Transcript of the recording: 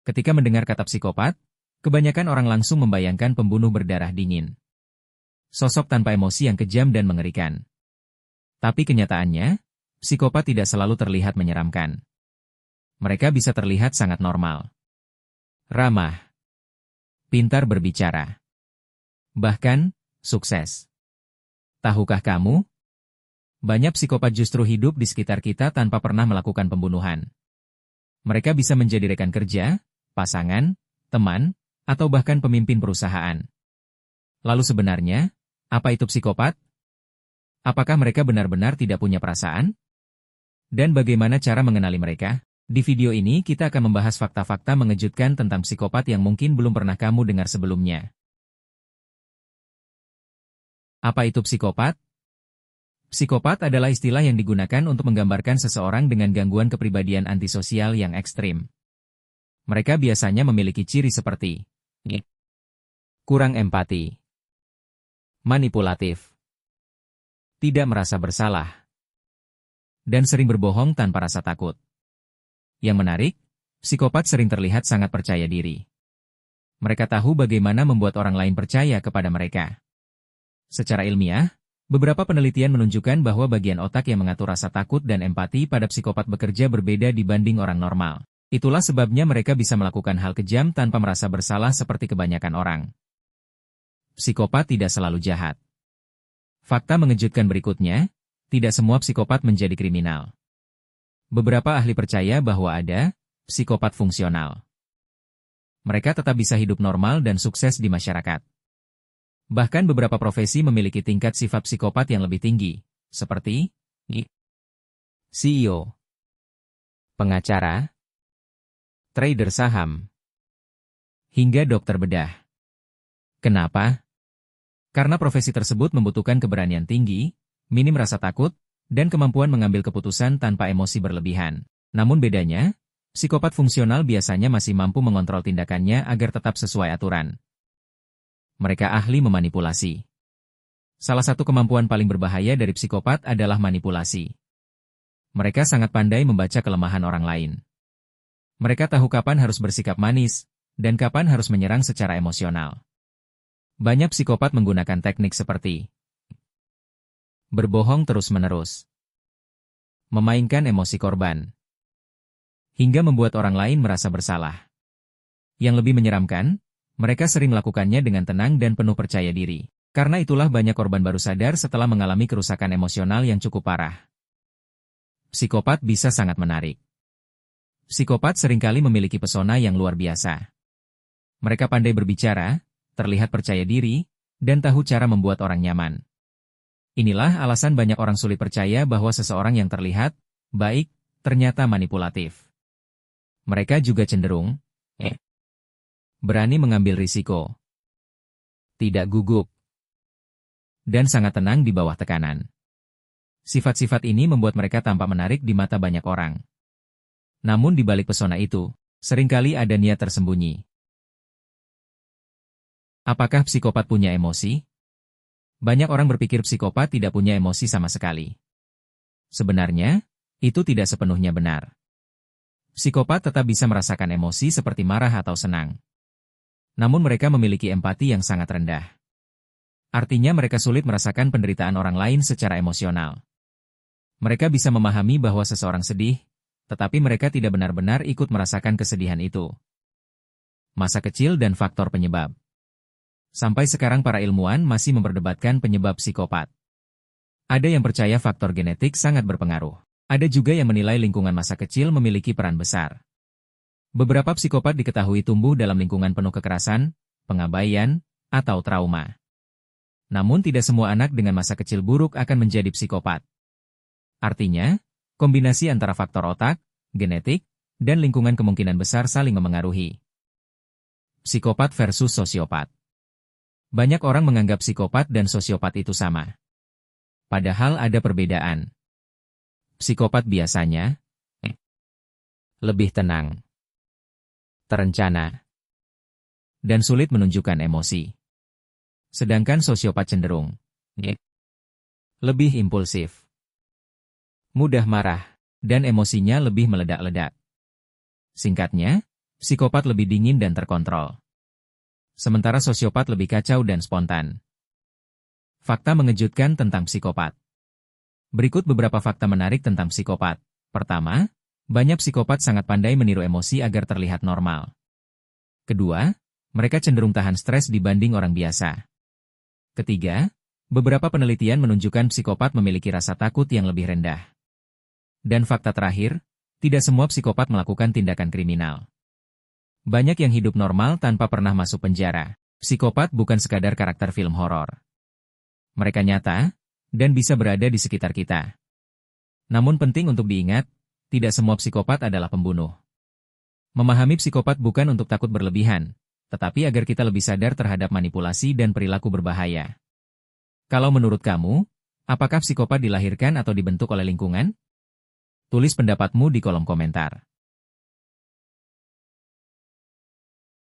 Ketika mendengar kata psikopat, kebanyakan orang langsung membayangkan pembunuh berdarah dingin. Sosok tanpa emosi yang kejam dan mengerikan. Tapi kenyataannya, psikopat tidak selalu terlihat menyeramkan. Mereka bisa terlihat sangat normal. Ramah. Pintar berbicara. Bahkan, sukses. Tahukah kamu? Banyak psikopat justru hidup di sekitar kita tanpa pernah melakukan pembunuhan. Mereka bisa menjadi rekan kerja, pasangan, teman, atau bahkan pemimpin perusahaan. Lalu sebenarnya, apa itu psikopat? Apakah mereka benar-benar tidak punya perasaan? Dan bagaimana cara mengenali mereka? Di video ini kita akan membahas fakta-fakta mengejutkan tentang psikopat yang mungkin belum pernah kamu dengar sebelumnya. Apa itu psikopat? Psikopat adalah istilah yang digunakan untuk menggambarkan seseorang dengan gangguan kepribadian antisosial yang ekstrim. Mereka biasanya memiliki ciri seperti kurang empati, manipulatif, tidak merasa bersalah, dan sering berbohong tanpa rasa takut. Yang menarik, psikopat sering terlihat sangat percaya diri. Mereka tahu bagaimana membuat orang lain percaya kepada mereka. Secara ilmiah, beberapa penelitian menunjukkan bahwa bagian otak yang mengatur rasa takut dan empati pada psikopat bekerja berbeda dibanding orang normal. Itulah sebabnya mereka bisa melakukan hal kejam tanpa merasa bersalah seperti kebanyakan orang. Psikopat tidak selalu jahat. Fakta mengejutkan berikutnya, tidak semua psikopat menjadi kriminal. Beberapa ahli percaya bahwa ada psikopat fungsional. Mereka tetap bisa hidup normal dan sukses di masyarakat. Bahkan beberapa profesi memiliki tingkat sifat psikopat yang lebih tinggi, seperti CEO, pengacara, trader saham, hingga dokter bedah. Kenapa? Karena profesi tersebut membutuhkan keberanian tinggi, minim rasa takut, dan kemampuan mengambil keputusan tanpa emosi berlebihan. Namun bedanya, psikopat fungsional biasanya masih mampu mengontrol tindakannya agar tetap sesuai aturan. Mereka ahli memanipulasi. Salah satu kemampuan paling berbahaya dari psikopat adalah manipulasi. Mereka sangat pandai membaca kelemahan orang lain. Mereka tahu kapan harus bersikap manis, dan kapan harus menyerang secara emosional. Banyak psikopat menggunakan teknik seperti berbohong terus-menerus, memainkan emosi korban, hingga membuat orang lain merasa bersalah. Yang lebih menyeramkan, mereka sering melakukannya dengan tenang dan penuh percaya diri. Karena itulah banyak korban baru sadar setelah mengalami kerusakan emosional yang cukup parah. Psikopat bisa sangat menarik. Psikopat seringkali memiliki pesona yang luar biasa. Mereka pandai berbicara, terlihat percaya diri, dan tahu cara membuat orang nyaman. Inilah alasan banyak orang sulit percaya bahwa seseorang yang terlihat baik ternyata manipulatif. Mereka juga cenderung berani mengambil risiko, tidak gugup, dan sangat tenang di bawah tekanan. Sifat-sifat ini membuat mereka tampak menarik di mata banyak orang. Namun di balik pesona itu, seringkali ada niat tersembunyi. Apakah psikopat punya emosi? Banyak orang berpikir psikopat tidak punya emosi sama sekali. Sebenarnya, itu tidak sepenuhnya benar. Psikopat tetap bisa merasakan emosi seperti marah atau senang. Namun mereka memiliki empati yang sangat rendah. Artinya mereka sulit merasakan penderitaan orang lain secara emosional. Mereka bisa memahami bahwa seseorang sedih, tetapi mereka tidak benar-benar ikut merasakan kesedihan itu. Masa kecil dan faktor penyebab. Sampai sekarang para ilmuwan masih memperdebatkan penyebab psikopat. Ada yang percaya faktor genetik sangat berpengaruh. Ada juga yang menilai lingkungan masa kecil memiliki peran besar. Beberapa psikopat diketahui tumbuh dalam lingkungan penuh kekerasan, pengabaian, atau trauma. Namun tidak semua anak dengan masa kecil buruk akan menjadi psikopat. Artinya, kombinasi antara faktor otak, genetik, dan lingkungan kemungkinan besar saling memengaruhi. Psikopat versus sosiopat. Banyak orang menganggap psikopat dan sosiopat itu sama. Padahal ada perbedaan. Psikopat biasanya lebih tenang, terencana, dan sulit menunjukkan emosi. Sedangkan sosiopat cenderung lebih impulsif, mudah marah, dan emosinya lebih meledak-ledak. Singkatnya, Psikopat lebih dingin dan terkontrol. Sementara sosiopat lebih kacau dan spontan. Fakta mengejutkan tentang psikopat. Berikut beberapa fakta menarik tentang psikopat. Pertama, banyak psikopat sangat pandai meniru emosi agar terlihat normal. Kedua, mereka cenderung tahan stres dibanding orang biasa. Ketiga, beberapa penelitian menunjukkan psikopat memiliki rasa takut yang lebih rendah. Dan fakta terakhir, tidak semua psikopat melakukan tindakan kriminal. Banyak yang hidup normal tanpa pernah masuk penjara. Psikopat bukan sekadar karakter film horor. Mereka nyata, dan bisa berada di sekitar kita. Namun penting untuk diingat, tidak semua psikopat adalah pembunuh. Memahami psikopat bukan untuk takut berlebihan, tetapi agar kita lebih sadar terhadap manipulasi dan perilaku berbahaya. Kalau menurut kamu, apakah psikopat dilahirkan atau dibentuk oleh lingkungan? Tulis pendapatmu di kolom komentar.